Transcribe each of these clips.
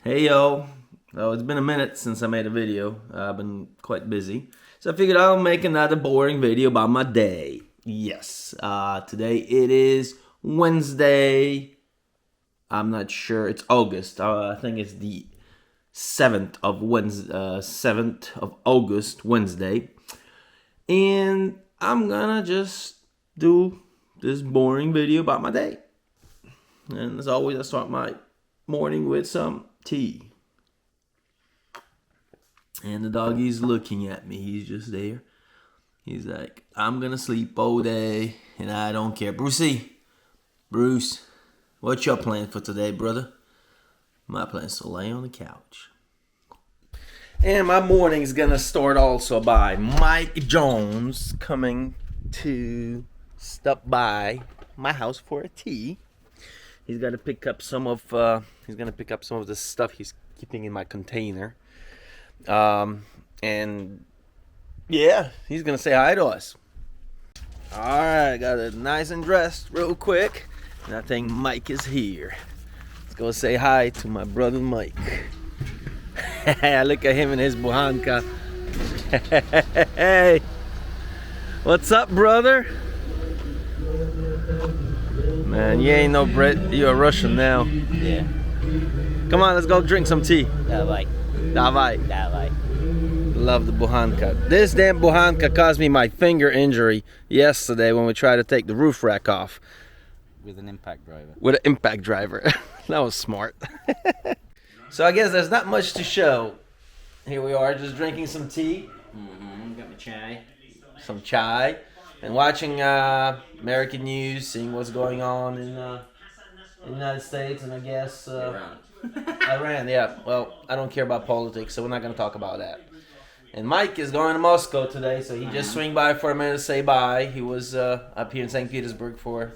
Hey yo, it's been a minute since I made a video. I've been quite busy. So I figured I'll make another boring video about my day. Yes, today it is Wednesday. I'm not sure, it's August. I think it's the 7th of August, Wednesday. And I'm gonna just do this boring video about my day. And as always, I start my morning with some tea. And the doggy's looking at me. He's just there. He's like, I'm gonna sleep all day and I don't care. Bruce, what's your plan for today, brother? My plan is to lay on the couch. And my morning's gonna start also by Mike Jones coming to stop by my house for a tea. He's gonna pick up some of the stuff he's keeping in my container. And yeah, he's gonna say hi to us. Alright, got it nice and dressed real quick. And I think Mike is here. Let's go say hi to my brother Mike. Look at him in his buhanka. Hey, what's up, brother? Man, you ain't no Brit, you're a Russian now. Yeah. Come on, let's go drink some tea. Давай. Love the buhanka. This damn buhanka caused me my finger injury yesterday when we tried to take the roof rack off. With an impact driver. With an impact driver. That was smart. So I guess there's not much to show. Here we are, just drinking some tea. Got my chai. Some chai. And watching American news, seeing what's going on in the United States and I guess Iran, yeah. Well, I don't care about politics, so we're not going to talk about that. And Mike is going to Moscow today, so he just swing by for a minute to say bye. He was up here in St. Petersburg for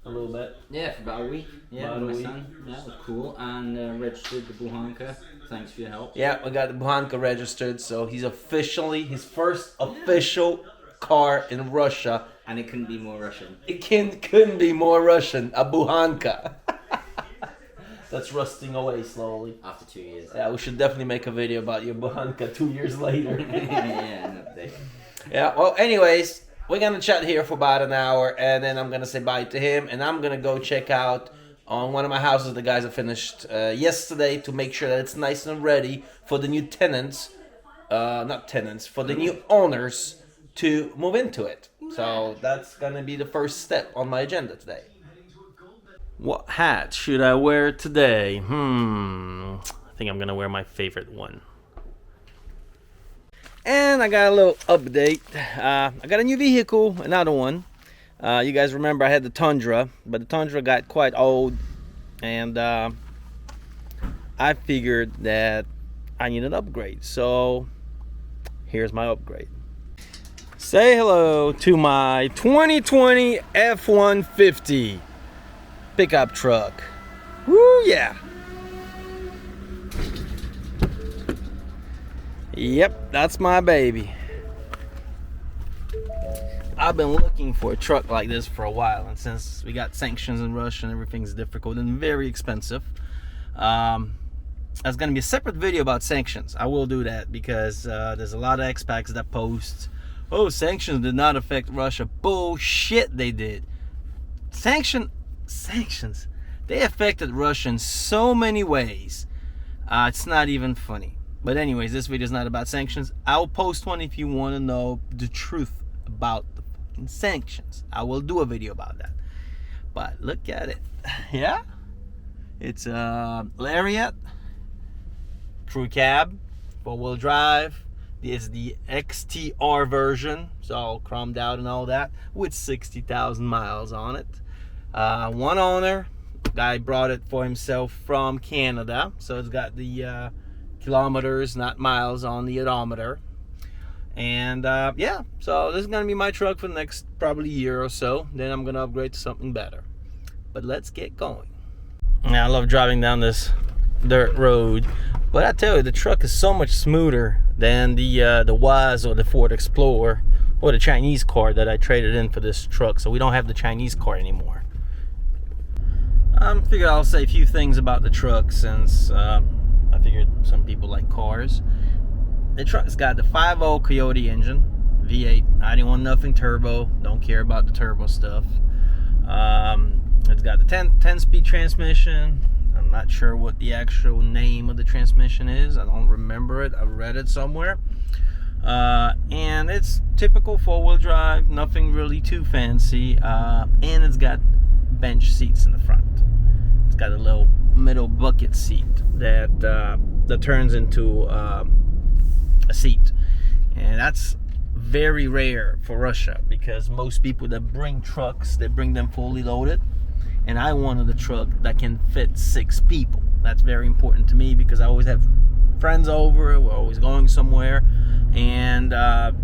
a little bit. Yeah, for about a week. Yeah, About with a my week. son. Yeah, it was cool. And registered the buhanka. Thanks for your help. Yeah, we got the buhanka registered, so he's officially, his first official car in Russia. And it couldn't be more Russian. It couldn't be more Russian, a buhanka. That's rusting away slowly. After 2 years. Yeah, we should definitely make a video about your buhanka 2 years later. Yeah, an update. Yeah, well, anyways, we're going to chat here for about an hour, and then I'm going to say bye to him, and I'm going to go check out on one of my houses the guys have finished yesterday to make sure that it's nice and ready for the new tenants, for the new owners to move into it. So that's going to be the first step on my agenda today. What hat should I wear today? I think I'm going to wear my favorite one. And I got a little update. I got a new vehicle, another one. You guys remember I had the Tundra, but the Tundra got quite old. And I figured that I need an upgrade. So here's my upgrade. Say hello to my 2020 F-150 pickup truck. Woo, yeah. Yep, that's my baby. I've been looking for a truck like this for a while, and since we got sanctions in Russia and everything's difficult and very expensive, there's going to be a separate video about sanctions. I will do that because there's a lot of expats that post, oh, sanctions did not affect Russia. Bullshit, they did. Sanctions, they affected Russia in so many ways. It's not even funny. But anyways, this video is not about sanctions. I'll post one if you want to know the truth about the fucking sanctions. I will do a video about that. But look at it. Yeah? It's a Lariat crew cab, 4-wheel drive. This is the XTR version, so all chromed out and all that, with 60,000 miles on it. One owner. Guy brought it for himself from Canada, so it's got the kilometers, not miles, on the odometer. And yeah, so this is gonna be my truck for the next probably year or so. Then I'm gonna upgrade to something better. But let's get going. Now, I love driving down this dirt road, but I tell you, the truck is so much smoother than the Waz or the Ford Explorer or the Chinese car that I traded in for this truck. So we don't have the Chinese car anymore. I figured I'll say a few things about the truck since I figured some people like cars. The truck's got the 5.0 Coyote engine, V8. I didn't want nothing turbo. Don't care about the turbo stuff. It's got the 10-speed transmission. I'm not sure what the actual name of the transmission is. I don't remember it. I read it somewhere. And it's typical 4-wheel drive. Nothing really too fancy. And it's got bench seats in the front. It's got a little middle bucket seat that turns into a seat, and that's very rare for Russia, because most people that bring trucks, they bring them fully loaded, and I wanted a truck that can fit 6 people. That's very important to me, because I always have friends over, we're always going somewhere, and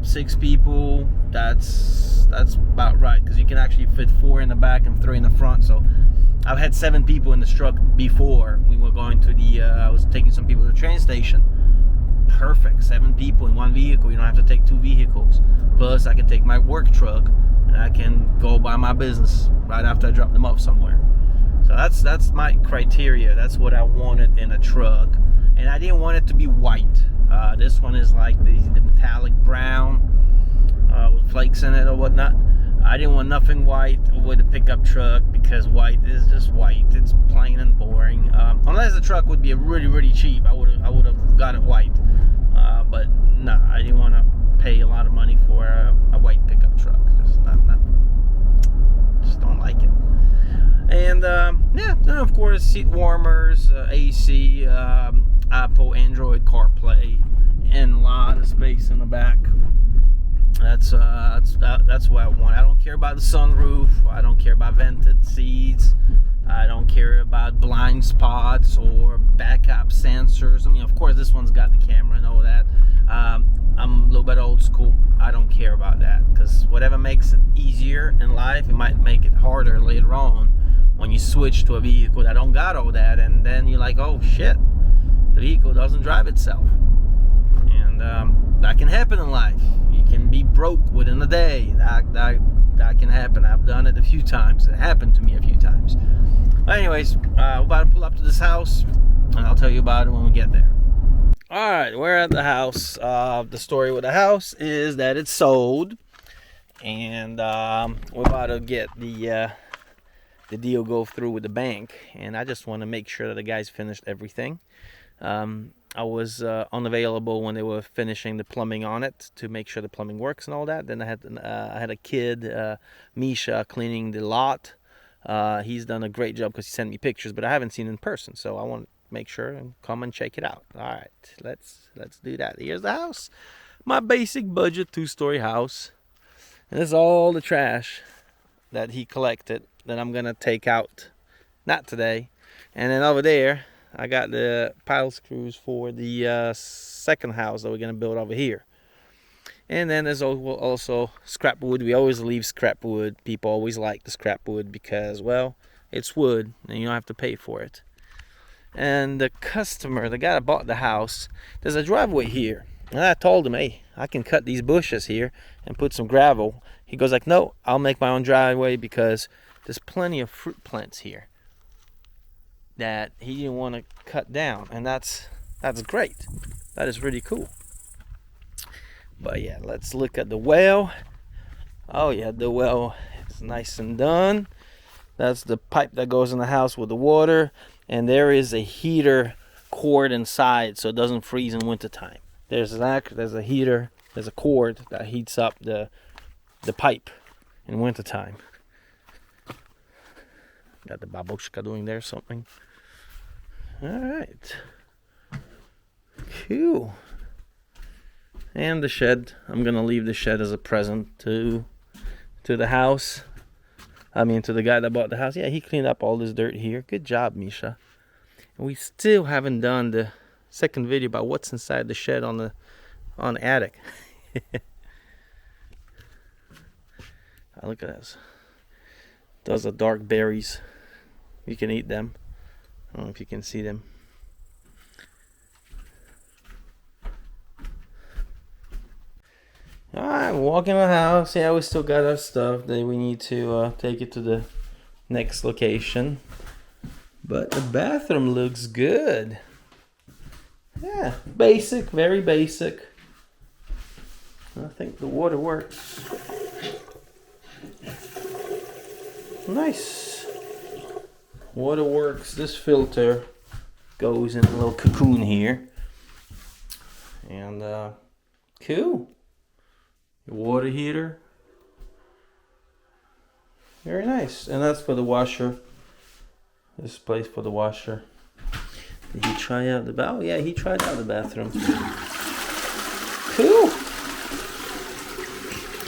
6 people, that's about right, because you can actually fit 4 in the back and 3 in the front. So I've had 7 people in this truck before. We were going to I was taking some people to the train station. Perfect, 7 people in one vehicle. You don't have to take 2 vehicles. Plus, I can take my work truck and I can go by my business right after I drop them off somewhere. So that's my criteria. That's what I wanted in a truck, and I didn't want it to be white. This one is like the metallic brown with flakes in it or whatnot. I didn't want nothing white with a pickup truck, because white is just white. It's plain and boring. Unless the truck would be really cheap, I would have got it white. But no, I didn't want to pay a lot of money for a white pickup truck. Just don't like it. And yeah, then of course seat warmers, AC, Apple, Android CarPlay, and a lot of space in the back. That's what I want. I don't care about the sunroof. I don't care about vented seats. I don't care about blind spots or backup sensors. I mean, of course, this one's got the camera and all that. I'm a little bit old school. I don't care about that, because whatever makes it easier in life, it might make it harder later on when you switch to a vehicle that don't got all that, and then you're like, oh shit, the vehicle doesn't drive itself. And that can happen in life. You can be broke within a day. That can happen. I've done it a few times. It happened to me a few times. But anyways, we're about to pull up to this house, and I'll tell you about it when we get there. Alright, we're at the house. The story with the house is that it's sold, and we're about to get the deal go through with the bank, and I just want to make sure that the guys finished everything. I was unavailable when they were finishing the plumbing on it to make sure the plumbing works and all that. Then I had a kid, Misha, cleaning the lot. He's done a great job because he sent me pictures, but I haven't seen it in person, so I want to make sure and come and check it out. All right, let's do that. Here's the house, my basic budget 2-story house, and this is all the trash that he collected that I'm gonna take out, not today. And then over there, I got the pile screws for the second house that we're going to build over here. And then there's also scrap wood. We always leave scrap wood. People always like the scrap wood because, well, it's wood and you don't have to pay for it. And the customer, the guy that bought the house, there's a driveway here. And I told him, hey, I can cut these bushes here and put some gravel. He goes like, no, I'll make my own driveway because there's plenty of fruit plants here that he didn't want to cut down, and that's great. That is really cool. But yeah, let's look at the well. Oh yeah, the well is nice and done. That's the pipe that goes in the house with the water, and there is a heater cord inside so it doesn't freeze in wintertime. There's a heater, there's a cord that heats up the pipe in wintertime. Got the babushka doing there something. Alright. Cool. And the shed. I'm going to leave the shed as a present to the house. I mean, to the guy that bought the house. Yeah, he cleaned up all this dirt here. Good job, Misha. And we still haven't done the second video about what's inside the shed on the attic. Oh, look at this. Those are dark berries. You can eat them. I don't know if you can see them. Alright, walking the house. Yeah, we still got our stuff that we need to take it to the next location. But the bathroom looks good. Yeah, basic, very basic. I think the water works. Nice. Water works. This filter goes in a little cocoon here. And cool. Your water heater. Very nice. And that's for the washer. This place for the washer. Did he try out the bathroom? Oh yeah, he tried out the bathroom. Cool.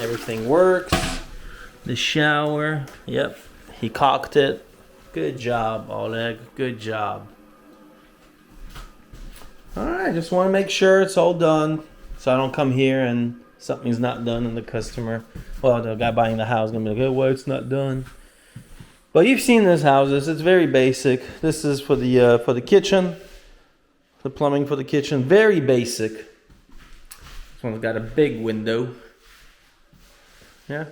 Everything works. The shower. Yep. He caulked it. Good job, Oleg. Good job. Alright, just want to make sure it's all done. So I don't come here and something's not done and the customer, well, the guy buying the house is going to be like, oh, well, it's not done. But you've seen this houses. It's very basic. This is for the kitchen. The plumbing for the kitchen. Very basic. This one's got a big window. Yeah.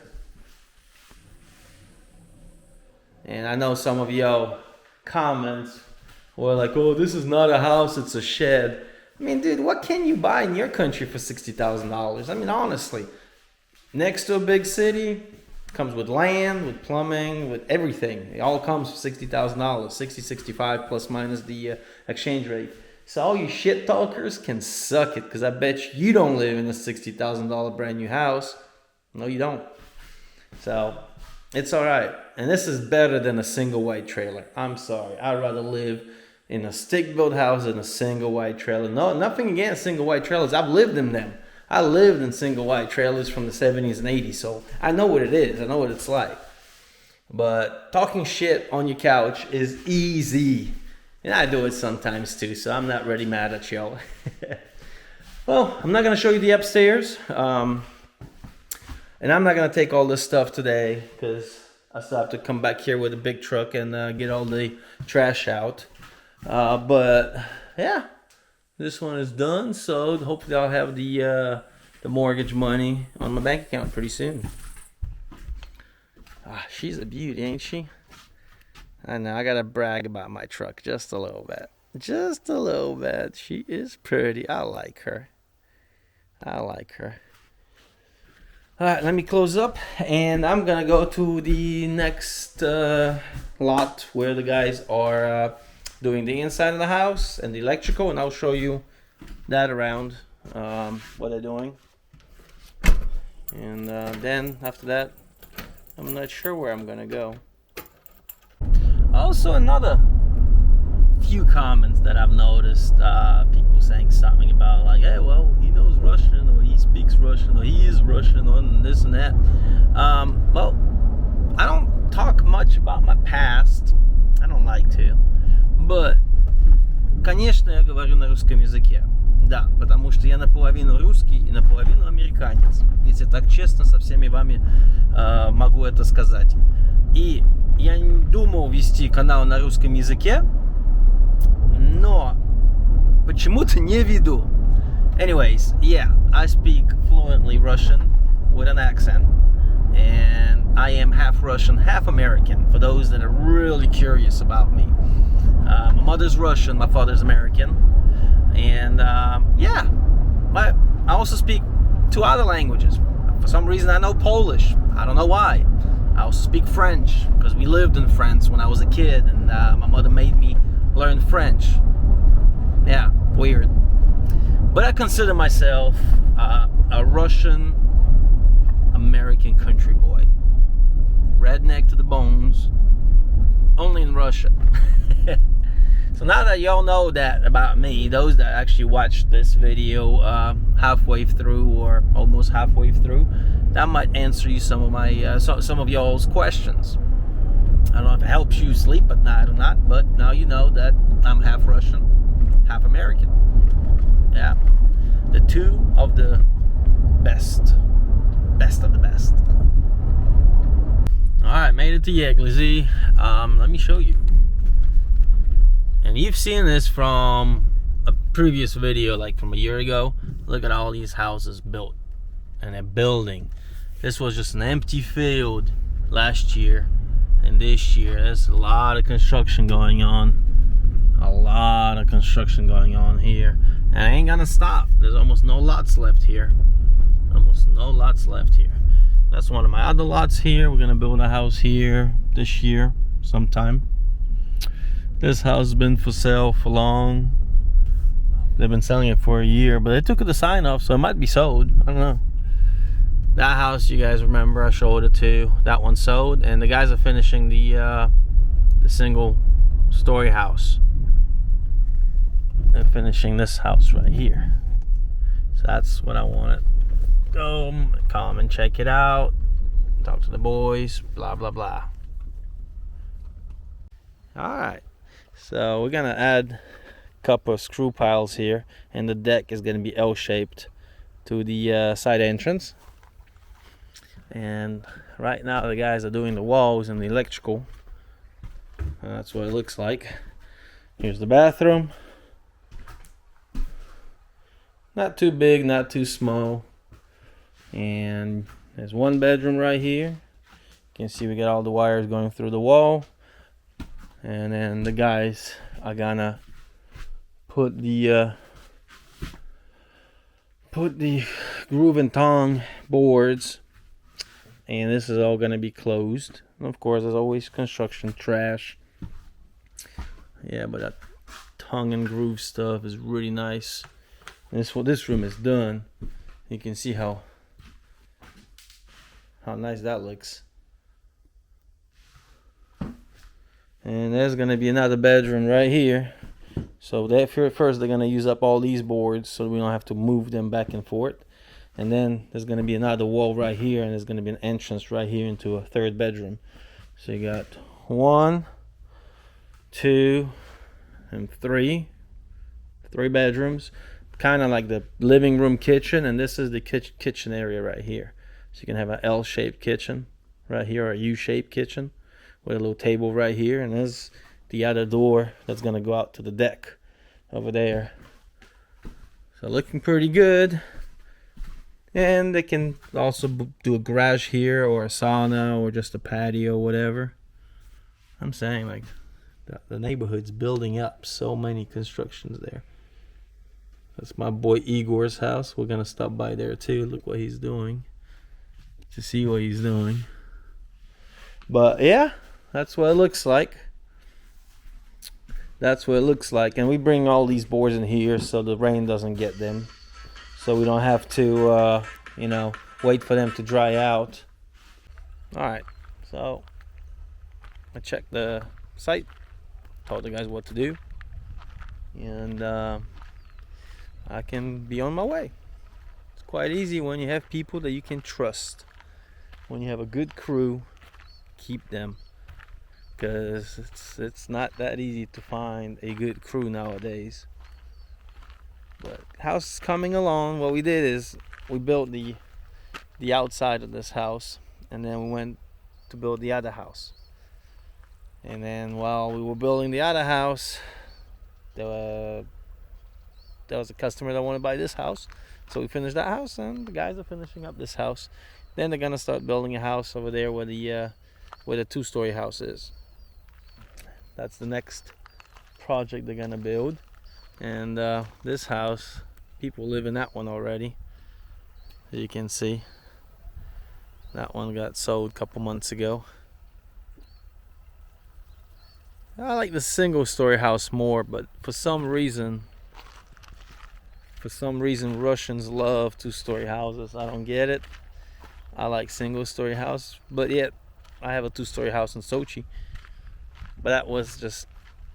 And I know some of y'all comments were like, oh, this is not a house, it's a shed. I mean, dude, what can you buy in your country for $60,000? I mean, honestly, next to a big city, comes with land, with plumbing, with everything. It all comes for $60,000, 60, 65 plus minus the exchange rate. So all you shit talkers can suck it, because I bet you don't live in a $60,000 brand new house. No, you don't. So it's all right. And this is better than a single white trailer. I'm sorry. I'd rather live in a stick-built house than a single white trailer. No, nothing against single white trailers. I've lived in them. I lived in single white trailers from the 70s and 80s, so I know what it is. I know what it's like. But talking shit on your couch is easy. And I do it sometimes too, so I'm not really mad at y'all. Well, I'm not going to show you the upstairs. And I'm not going to take all this stuff today because I still have to come back here with a big truck and get all the trash out. But yeah, this one is done. So hopefully I'll have the mortgage money on my bank account pretty soon. She's a beauty, ain't she? I know, I got to brag about my truck just a little bit. Just a little bit. She is pretty. I like her. I like her. All right, let me close up, and I'm gonna go to the next lot where the guys are doing the inside of the house and the electrical, and I'll show you that around what they're doing. And then after that, I'm not sure where I'm gonna go. Also, another few comments that I've noticed, people saying something about like, hey, well, he knows Russian, or he speaks Russian, or he is Russian, or this and that. Well, I don't talk much about my past. I don't like to. But, конечно, я говорю на русском языке. Да, потому что я наполовину русский и наполовину американец. Если так честно, со всеми вами могу это сказать. И я не думал вести канал на русском языке, но почему-то не веду. Anyways, yeah, I speak fluently Russian with an accent, and I am half Russian, half American, for those that are really curious about me. My mother's Russian, my father's American, and yeah, I also speak two other languages. For some reason I know Polish, I don't know why. I also speak French, because we lived in France when I was a kid, and my mother made me learn French. Yeah, weird. But I consider myself a Russian American country boy. Redneck to the bones, only in Russia. So now that y'all know that about me, those that actually watched this video halfway through or almost halfway through, that might answer you some of my some of y'all's questions. I don't know if it helps you sleep at night or not, but now you know that I'm half Russian, half American. Yeah, the two of the best of the best. All right, made it to Yeglizy. Let me show you. And you've seen this from a previous video, like from a year ago. Look at all these houses built, and they're building. This was just an empty field last year, and this year there's a lot of construction going on. A lot of construction going on here. And I ain't gonna stop. There's almost no lots left here. Almost no lots left here. That's one of my other lots here. We're gonna build a house here this year sometime. This house has been for sale for long. They've been selling it for a year, but they took the sign off, so it might be sold. I don't know. That house, you guys remember, I showed it to. That one sold, and the guys are finishing the single story house. They're finishing this house right here. So that's what I wanted. Go come and check it out. Talk to the boys, blah blah blah. Alright. So we're gonna add a couple of screw piles here, and the deck is gonna be L-shaped to the side entrance. And right now the guys are doing the walls and the electrical. That's what it looks like. Here's the bathroom. Not too big, not too small. And there's one bedroom right here. You can see we got all the wires going through the wall. And then the guys are gonna put the groove and tongue boards, and this is all gonna be closed. And of course, there's always construction trash. Yeah, but that tongue and groove stuff is really nice. And this room is done. You can see how nice that looks. And there's gonna be another bedroom right here. So first they're gonna use up all these boards so we don't have to move them back and forth. And then there's gonna be another wall right here, and there's gonna be an entrance right here into a third bedroom. So you got 1, 2, and 3 bedrooms, kind of like the living room kitchen, and this is the kitchen area right here. So you can have an L-shaped kitchen right here, or a U-shaped kitchen with a little table right here, and there's the other door that's gonna go out to the deck over there. So looking pretty good. And they can also do a garage here, or a sauna, or just a patio, whatever. I'm saying, like, the neighborhood's building up. So many constructions there. That's my boy Igor's house. We're gonna stop by there too. Look what he's doing. To see what he's doing. But yeah, that's what it looks like. That's what it looks like. And we bring all these boards in here so the rain doesn't get them. So we don't have to, wait for them to dry out. Alright, so I checked the site, told the guys what to do, and I can be on my way. It's quite easy when you have people that you can trust. When you have a good crew, keep them. Because it's not that easy to find a good crew nowadays. But house is coming along. What we did is we built the outside of this house, and then we went to build the other house. And then while we were building the other house, there was a customer that wanted to buy this house, so we finished that house, and the guys are finishing up this house. Then they're gonna start building a house over there where the two-story house is. That's the next project they're gonna build. And this house, people live in that one already. As you can see, that one got sold a couple months ago. I like the single-story house more, but for some reason Russians love two-story houses. I don't get it. I like single-story house, but yet I have a two-story house in Sochi. But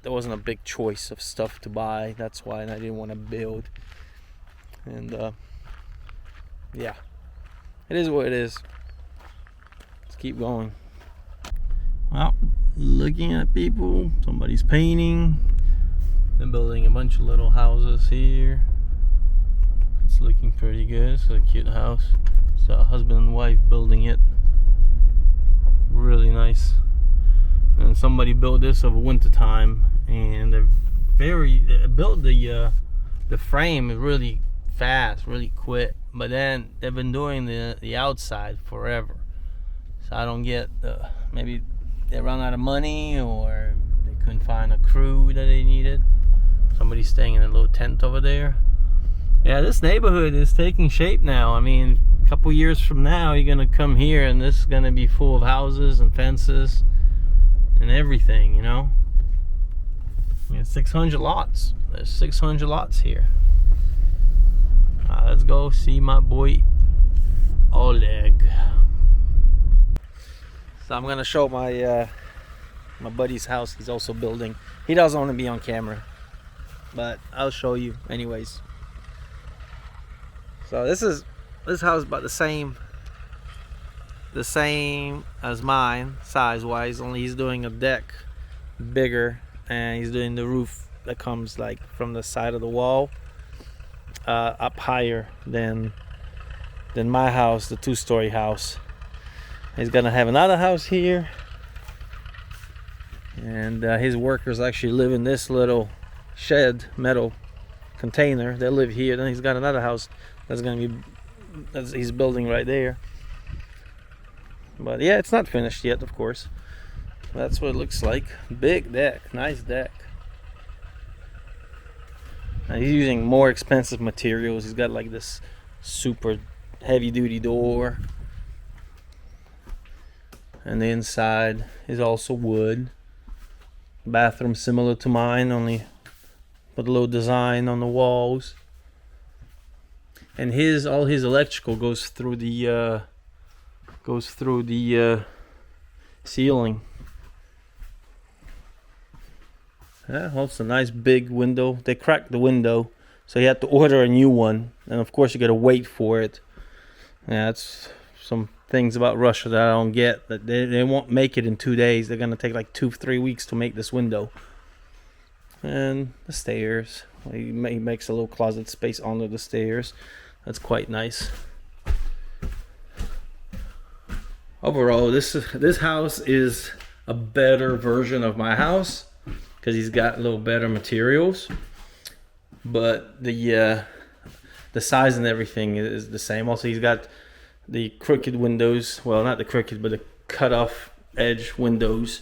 there wasn't a big choice of stuff to buy. That's why I didn't want to build. And yeah, it is what it is. Let's keep going. Well, looking at people, somebody's painting. They're building a bunch of little houses here. It's looking pretty good. It's a cute house. It's a husband and wife building it. Really nice. And somebody built this over winter time, and they built the frame really fast, really quick. But then they've been doing the outside forever. So I don't get maybe they ran out of money, or they couldn't find a crew that they needed. Somebody's staying in a little tent over there. Yeah, this neighborhood is taking shape now. I mean, a couple years from now, you're gonna come here and this is gonna be full of houses and fences and everything, you know? I mean, 600 lots. There's 600 lots here. Let's go see my boy Oleg. So I'm gonna show my my buddy's house. He's also building. He doesn't want to be on camera, but I'll show you anyways. So this house is about the same as mine size wise, only he's doing a deck bigger, and he's doing the roof that comes like from the side of the wall up higher than my house, the 2-story house. He's gonna have another house here, and his workers actually live in this little shed metal container. They live here. Then he's got another house he's building right there. But yeah, it's not finished yet, of course. That's what it looks like. Big deck, nice deck. Now he's using more expensive materials. He's got like this super heavy duty door, and the inside is also wood. Bathroom similar to mine, only put a little design on the walls. And all his electrical goes through the ceiling. Yeah, well, it's a nice big window. They cracked the window, so you have to order a new one, and of course you gotta wait for it. Yeah, that's some things about Russia that I don't get. That they won't make it in 2 days. They're gonna take like 2-3 weeks to make this window. And the stairs. He makes a little closet space under the stairs. That's quite nice. Overall, this house is a better version of my house because he's got a little better materials, but the size and everything is the same. Also, he's got the crooked windows. Well, not the crooked, but the cut off edge windows,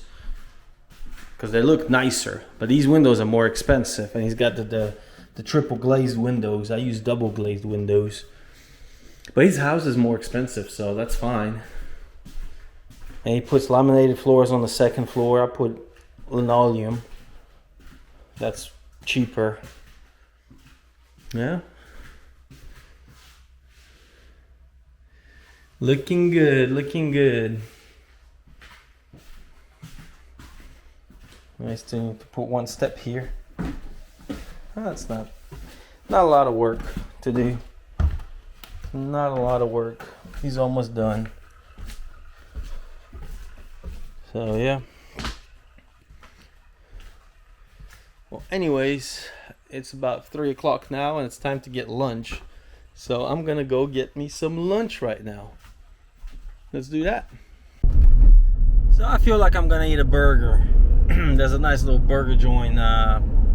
because they look nicer. But these windows are more expensive, and he's got the triple glazed windows. I use double glazed windows, but his house is more expensive, so that's fine. And he puts laminated floors on the second floor. I put linoleum. That's cheaper. Yeah. Looking good, looking good. Nice to put one step here. That's not a lot of work to do. Not a lot of work. He's almost done. So yeah. Well, anyways, it's about 3 o'clock now, and it's time to get lunch. So I'm gonna go get me some lunch right now. Let's do that. So I feel like I'm gonna eat a burger. There's a nice little burger joint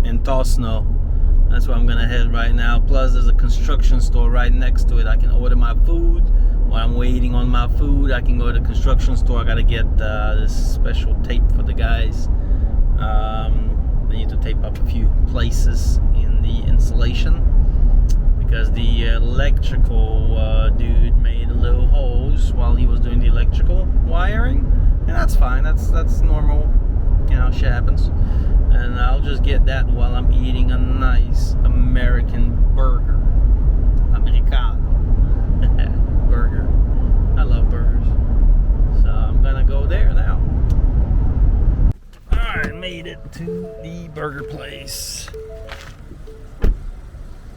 in Tosno. That's where I'm gonna head right now. Plus there's a construction store right next to it. I can order my food. While I'm waiting on my food, I can go to the construction store. I gotta get this special tape for the guys. They need to tape up a few places in the insulation, because the electrical dude made little holes while he was doing the electrical wiring, and that's fine. That's normal, you know, shit happens. And I'll just get that while I'm eating a nice American burger, Americano burger. I love burgers, so I'm gonna go there now. Alright, made it to the burger place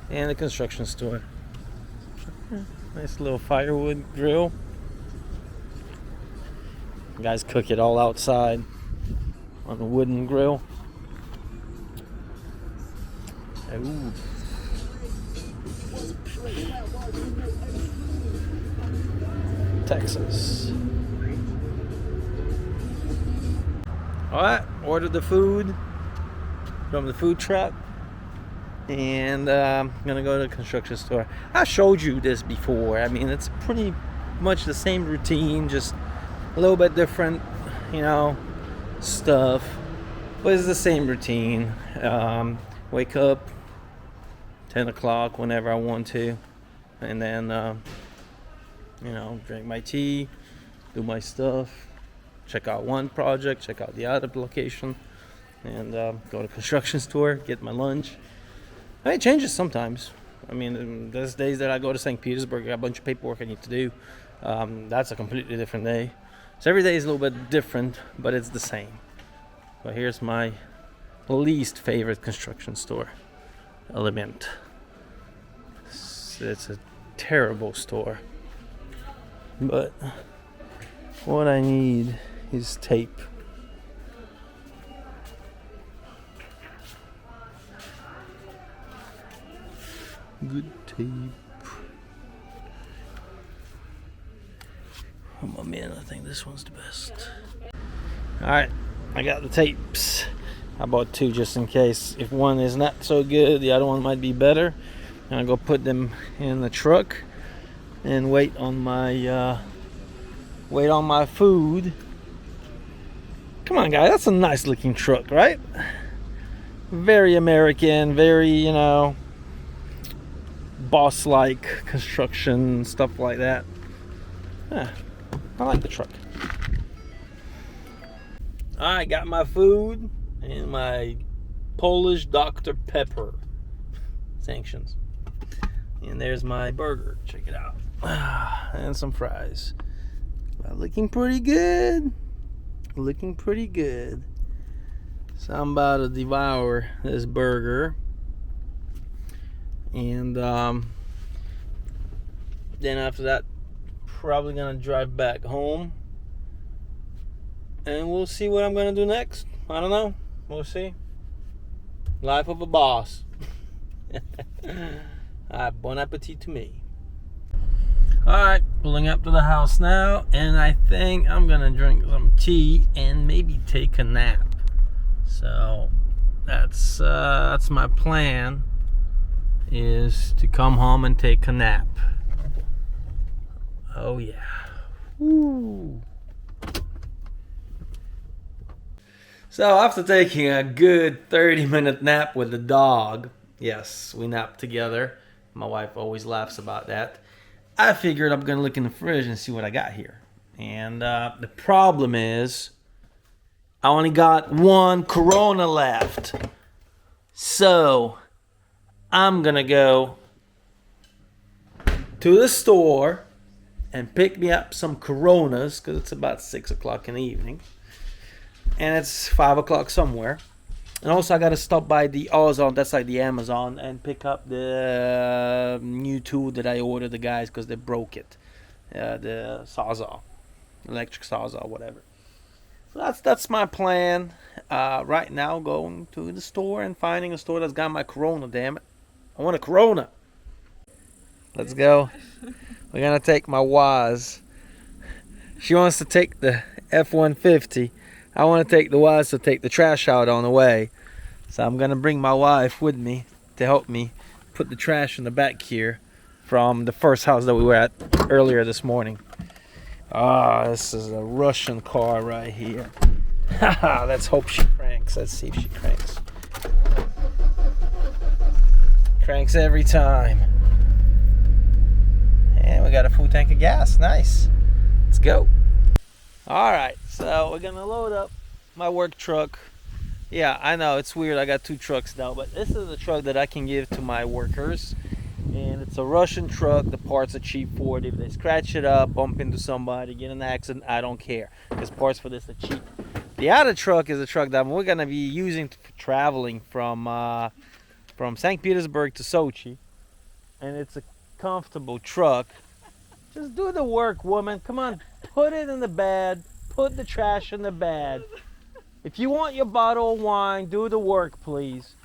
and the construction store. Nice little firewood grill. Guys cook it all outside on a wooden grill. Ooh. Texas. Alright, ordered the food from the food truck, and I'm gonna go to the construction store. I showed you this before. I mean, it's pretty much the same routine, just a little bit different, you know, stuff, but it's the same routine. Wake up, 10 o'clock whenever I want to. And then, you know, drink my tea, do my stuff, check out one project, check out the other location, and go to construction store, get my lunch. I mean, it changes sometimes. I mean, there's days that I go to St. Petersburg, I got a bunch of paperwork I need to do. That's a completely different day. So every day is a little bit different, but it's the same. But here's my least favorite construction store, Element. It's a terrible store. But what I need is tape. Good tape. Oh man, I think this one's the best. Alright, I got the tapes. I bought 2 just in case. If one is not so good, the other one might be better. And I'll go put them in the truck and wait on my food. Come on, guys, that's a nice looking truck, right? Very American, very, you know, boss-like construction, stuff like that. Yeah, I like the truck. I got my food and my Polish Dr. Pepper. Sanctions. And there's my burger. Check it out. And some fries. Looking pretty good. Looking pretty good. So I'm about to devour this burger. And then after that, probably gonna drive back home. And we'll see what I'm gonna do next. I don't know. We'll see. Life of a boss. Bon appetit to me. Alright, pulling up to the house now, and I think I'm gonna drink some tea and maybe take a nap. So that's my plan, is to come home and take a nap. Oh yeah. Woo. So after taking a good 30-minute nap with the dog, yes, we nap together. My wife always laughs about that. I figured I'm going to look in the fridge and see what I got here. And the problem is, I only got 1 Corona left. So, I'm going to go to the store and pick me up some Coronas, because it's about 6 o'clock in the evening. And it's 5 o'clock somewhere. And also I got to stop by the Ozone, that's like the Amazon, and pick up the new tool that I ordered the guys because they broke it. The Sawzall. Electric Sawzall, whatever. So that's my plan. Right now, going to the store and finding a store that's got my Corona, damn it. I want a Corona. Let's go. We're going to take my Waz. She wants to take the F-150. I want to take the Waz to take the trash out on the way. So I'm going to bring my wife with me to help me put the trash in the back here from the first house that we were at earlier this morning. This is a Russian car right here. Let's hope she cranks. Let's see if she cranks. Cranks every time. And we got a full tank of gas. Nice. Let's go. Alright, so we're gonna load up my work truck. Yeah, I know, it's weird, I got 2 trucks now, but this is the truck that I can give to my workers. And it's a Russian truck, the parts are cheap for it. If they scratch it up, bump into somebody, get in an accident, I don't care. Because parts for this are cheap. The other truck is a truck that we're gonna be using for traveling from St. Petersburg to Sochi. And it's a comfortable truck. Just do the work, woman. Come on, put it in the bed. Put the trash in the bed. If you want your bottle of wine, do the work, please.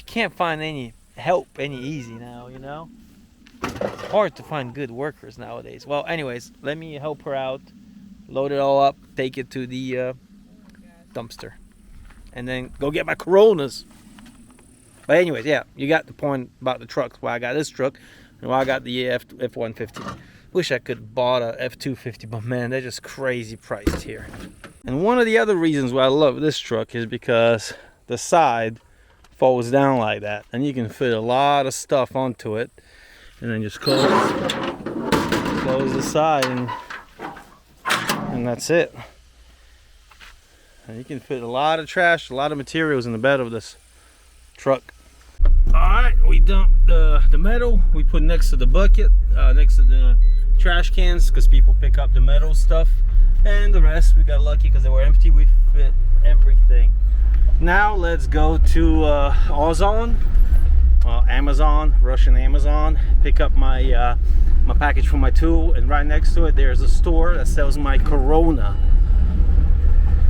Can't find any help any easy now, you know? It's hard to find good workers nowadays. Well, anyways, let me help her out. Load it all up, take it to the dumpster. And then go get my Coronas. But anyways, yeah, you got the point about the trucks. Why I got this truck and why I got the F-150. Wish I could have bought a F-250, but man, they're just crazy priced here. And one of the other reasons why I love this truck is because the side folds down like that, and you can fit a lot of stuff onto it, and then just close the side, and that's it. And you can fit a lot of trash, a lot of materials in the bed of this truck. Alright, we dumped the metal. We put next to the bucket, next to the trash cans, because people pick up the metal stuff. And the rest, we got lucky because they were empty. We fit everything. Now let's go to Amazon, Russian Amazon. Pick up my my package for my tool, and right next to it there's a store that sells my Corona.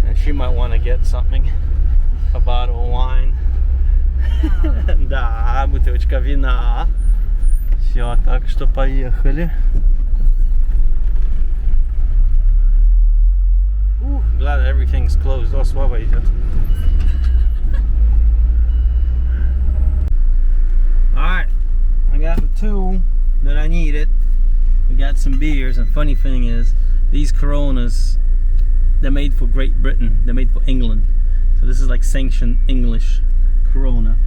And she might want to get something, a bottle of wine. Да, бутылочка вина. Все, так что поехали. Glad everything's closed. Oh, słabe idzie. Alright, I got the tool that I needed. We got some beers, and funny thing is, these Coronas, they're made for Great Britain. They're made for England. So this is like sanctioned English Corona.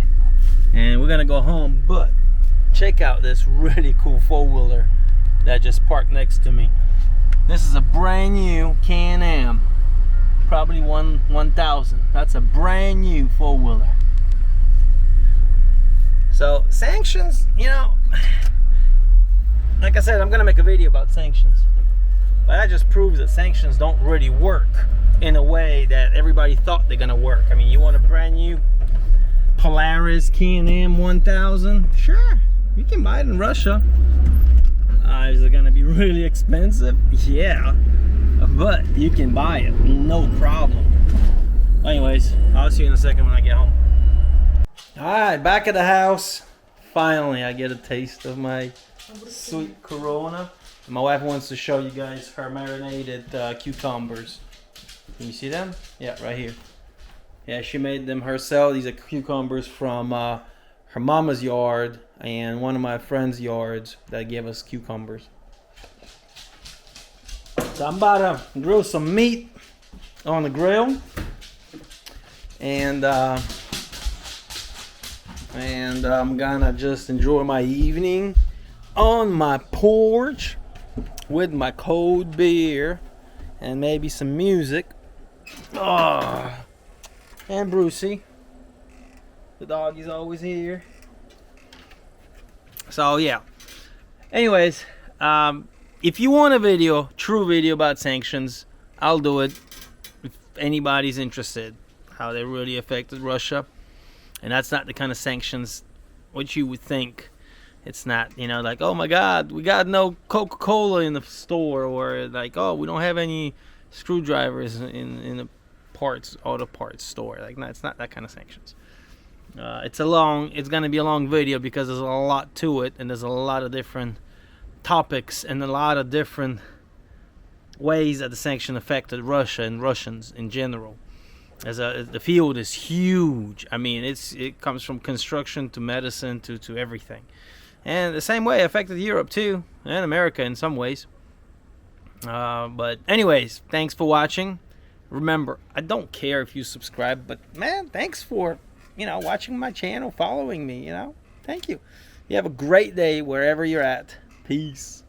And we're gonna go home, but check out this really cool four-wheeler that just parked next to me. This is a brand new Can-Am, probably 1000. That's a brand new four-wheeler. So sanctions, you know, like I said, I'm gonna make a video about sanctions, but that just proves that sanctions don't really work in a way that everybody thought they're gonna work. I mean, you want a brand new Polaris Can-Am 1000? Sure, you can buy it in Russia. Is it gonna be really expensive? Yeah, but you can buy it, no problem. Anyways, I'll see you in a second when I get home. Alright, back at the house. Finally, I get a taste of my sweet Corona. My wife wants to show you guys her marinated cucumbers. Can you see them? Yeah, right here. Yeah, she made them herself. These are cucumbers from her mama's yard and one of my friend's yards that gave us cucumbers. So I'm about to grill some meat on the grill, and I'm gonna just enjoy my evening on my porch with my cold beer and maybe some music. And Brucey, the dog, is always here. So yeah, anyways, if you want a video, true video about sanctions, I'll do it if anybody's interested, how they really affected Russia. And that's not the kind of sanctions what you would think. It's not, you know, like, oh my God, we got no Coca-Cola in the store, or like, oh, we don't have any screwdrivers in the auto parts store. Like, no, it's not that kind of sanctions. It's gonna be a long video because there's a lot to it, and there's a lot of different topics and a lot of different ways that the sanction affected Russia and Russians in general. The field is huge. I mean, it comes from construction to medicine to everything, and the same way affected Europe too, and America in some ways. But anyways, thanks for watching. Remember, I don't care if you subscribe, but man, thanks for, you know, watching my channel, following me, you know. Thank you. You have a great day wherever you're at. Peace.